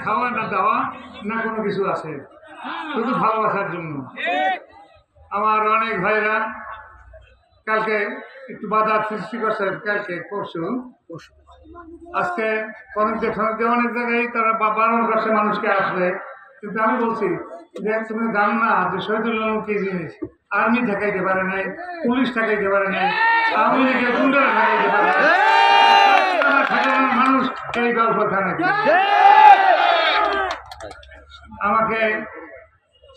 খাওয়া না দেওয়া না কোনো কিছু আছে, শুধু ভালোবাসার জন্য। আমার অনেক ভাইরা কালকে একটু বাধার সৃষ্টি করছে, কালকে পরশু আজকে অনেক অনেক জায়গায় তারা বারণ করছে মানুষকে আসবে, কিন্তু আমি বলছি যে তুমি জান না যে শহীদুল আলম কি জিনিস। আর্মি ঠেকাইতে পারে নাই, পুলিশ ঠেকাইতে পারে নাই, আওয়ামী লীগের গুন্ডারা ঠেকাইতে পারে নাই, সাধারণ মানুষ এই গল্প থানাকে আমাকে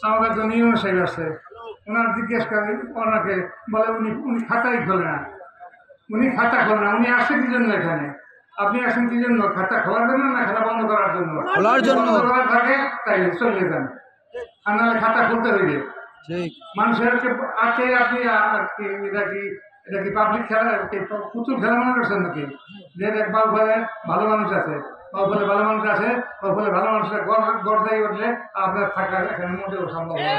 আমাদের একজন ইউনো সাহেব আছে, ওনার জিজ্ঞেস করে ওনাকে বলে উনি খাতাই খোলে না, উনি খাতা খোলে না, উনি আসে কি জন্য এখানে? আপনি আসেন কি জন্য? খাতা খোলার জন্য না খাতা বন্ধ করার জন্য? খোলার জন্য থাকে তাই চলে যান, আর নাহলে খাতা খুলতে হইবে। মানুষের আছে আপনি এটা কি পাবলিক খেলা, পুতুল খেলা মনে করছেন নাকি? যে বাবু ফলে ভালো মানুষ আছে, বাবু ফলে ভালো মানুষ আছে, বাবু ফলে ভালো মানুষের গড়দাই উঠলে আপনার থাকা এখানে মোটেও সম্ভব নয়।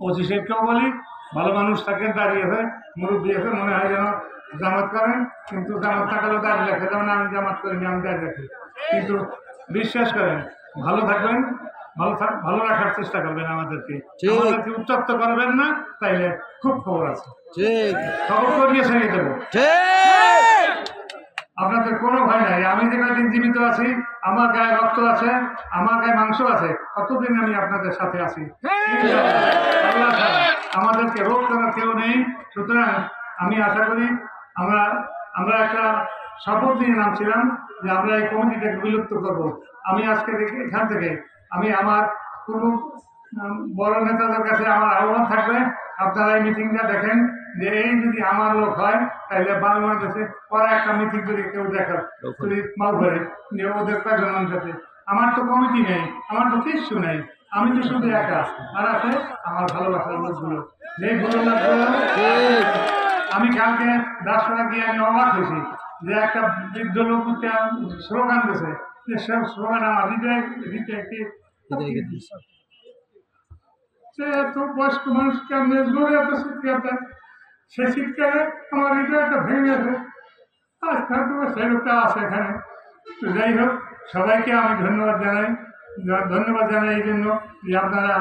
ওসি সাহেবকেও বলি ভালো মানুষ থাকেন, দাঁড়িয়ে আছে, মুরব্বী আছে, মনে হয় যেন জামাত করেন, কিন্তু জামাত থাকলেও দাঁড়িয়ে রাখে, যেমন আমি জামাত করিনি, আমি দাঁড়িয়ে রাখি। কিন্তু বিশ্বাস করেন ভালো থাকবেন, ভালো রাখার চেষ্টা করবেন, আমাদেরকে উত্তপ্ত করবেন না, তাইলে খুব খবর আছে, খবর করিয়ে ছেড়ে দেবো। আপনাদের কোনো ভয় নাই, আমি যে কদিন জীবিত আছি, আমার গায়ে রক্ত আছে, আমার গায়ে মাংস আছে, কতদিন আমি আপনাদের সাথে আছি। আমাদেরকে রোগ করার কেউ নেই। সুতরাং আমি আশা করি আমরা একটা শপথ নিয়ে নামছিলাম যে আমরা এই কমিটিটাকে বিলুপ্ত করব। আমি আজকে এখান থেকে আমি আমার পূর্ব বড় নেতাদের কাছে আমার আহ্বান থাকবে, আপনারা এই মিটিংটা দেখেন যে এই যদি আমার লোক হয় তাহলে বাংলাদেশে পরে একটা মিটিং যদি কেউ দেখার মাল ধরে যে ওদের কয়েকজন সাথে। আমার তো কমিটি নেই, আমার তো কিচ্ছু নেই, আমি তো শুধু একা, আর আছে আমার ভালোবাসার লোকগুলো। যে ভালো লোকগুলো আমি কালকে 10 টাকা গিয়ে আমি অবাক হয়েছি যে একটা বৃদ্ধ লোক স্লোগান দিয়েছে, যে সব স্লোগান আমার হৃদয় সে এত বয়স্ক মানুষকে আমি জোরে এত চিৎকার দেয়, সে চিৎকারে আমার হৃদয়টা ভেঙে গেছে। আজকে হয়তো সেই লোকটা আছে এখানে। তো যাই হোক, সবাইকে আমি ধন্যবাদ জানাই এই জন্য যে আপনারা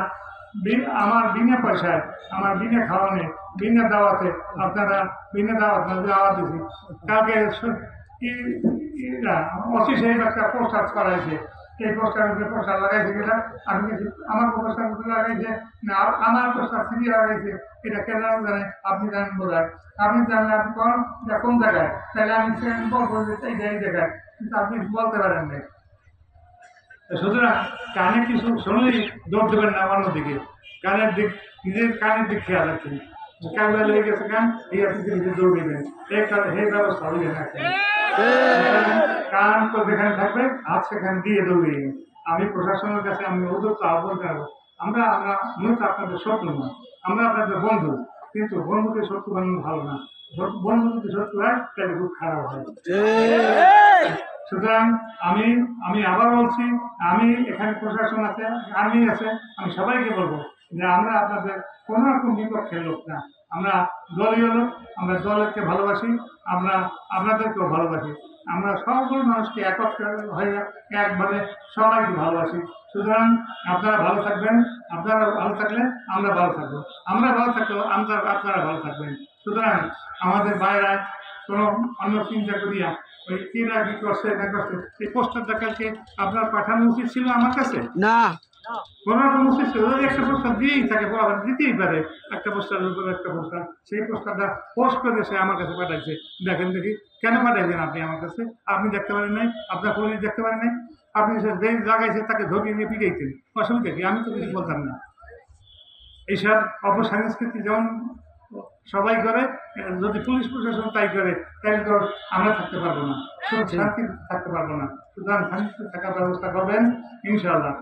আমার বিনা পয়সায়, আমার বিনা খাওয়ানে, বিনা দাওয়াতে, আপনারা বিনা দাওয়াত দিয়েছি। কালকে অসি সাহেব একটা পোস্টার করাইছে, এই পোস্টার লাগাইছে কিনা আমি আমার পোস্টার লাগাইছে না, আমার পোস্টার ফিরিয়ে লাগাইছে, এটা কেন জানে? আপনি জানেন বোধ হয়, আপনি জানলে আপনি কোন জায়গায়, তাহলে আমি বলবো যে এই জায়গায়, কিন্তু আপনি বলতে পারেন না। সুতরাং কানে কিছু শুনলেই দৌড় দেবেন না অন্যদিকে, কানের দিক নিজের কানের দিক খেয়াল রাখছেন, কাগজা লেগে গেছে কান, এই আপনি দৌড়বেন, এই ব্যবস্থা হইবে না। কান তো যেখানে থাকবে হাত সেখানে দিয়ে দৌড়ে। আমি প্রশাসনের কাছে আমি উদ্যোক্ত আহ্বান জানাবো, আমরা মূলত আপনাদের শত্রু না, আমরা আপনাদের বন্ধু, কিন্তু বন্ধুকে শত্রু বানানো ভালো না, বন্ধু যদি শত্রু হয় তাহলে খুব খারাপ হয়। সুতরাং আমি আবার বলছি, আমি এখানে প্রশাসন আছে, আর্মি আছে, আমি সবাইকে বলবো যে আমরা আপনাদের কোনো রকম বিপক্ষের লোক না, আমরা দলীয় লোক, আমরা দলকে ভালোবাসি, আমরা আপনাদেরকেও ভালোবাসি, আমরা সকল মানুষকে একত্রে হয়ে একভাবে সবাইকে ভালোবাসি। সুতরাং আপনারা ভালো থাকবেন, আপনারা ভালো থাকলে আমরা ভালো থাকবো, আমরা ভালো থাকলেও আপনারা ভালো থাকবেন। সুতরাং আমাদের বাইরে কোনো অন্য চিন্তা করিয়া ওই কিনা কি করছে না করছে, এই পোস্টারটা কালকে আপনার পাঠানো উচিত ছিল আমার কাছে না, কোনো রকম উচিত ছিল। একটা পোস্টার দিয়েই থাকে, দিতেই পারে একটা পোস্টারের উপরে একটা পোস্টার, সেই পোস্টারটা পোস্ট করে সে আমার কাছে পাঠাইছে। দেখেন দেখি কেন পাঠাইছেন আপনি আমার কাছে? আপনি দেখতে পারেন নাই, আপনার পুলিশ দেখতে পারেন নাই, আপনি যে জায়গাইছে তাকে ধরিয়ে নিয়ে পিটাইতেন, অসুবিধা কি? আমি তো কিছু বলতাম না। এইসব অপসংস্কৃতি যেমন সবাই করে, যদি পুলিশ প্রশাসন তাই করে, তাই তো আমরা থাকতে পারবো না, শান্তি থাকতে পারবো না। সুতরাং শান্তি থাকার ব্যবস্থা করবেন ইনশাআল্লাহ।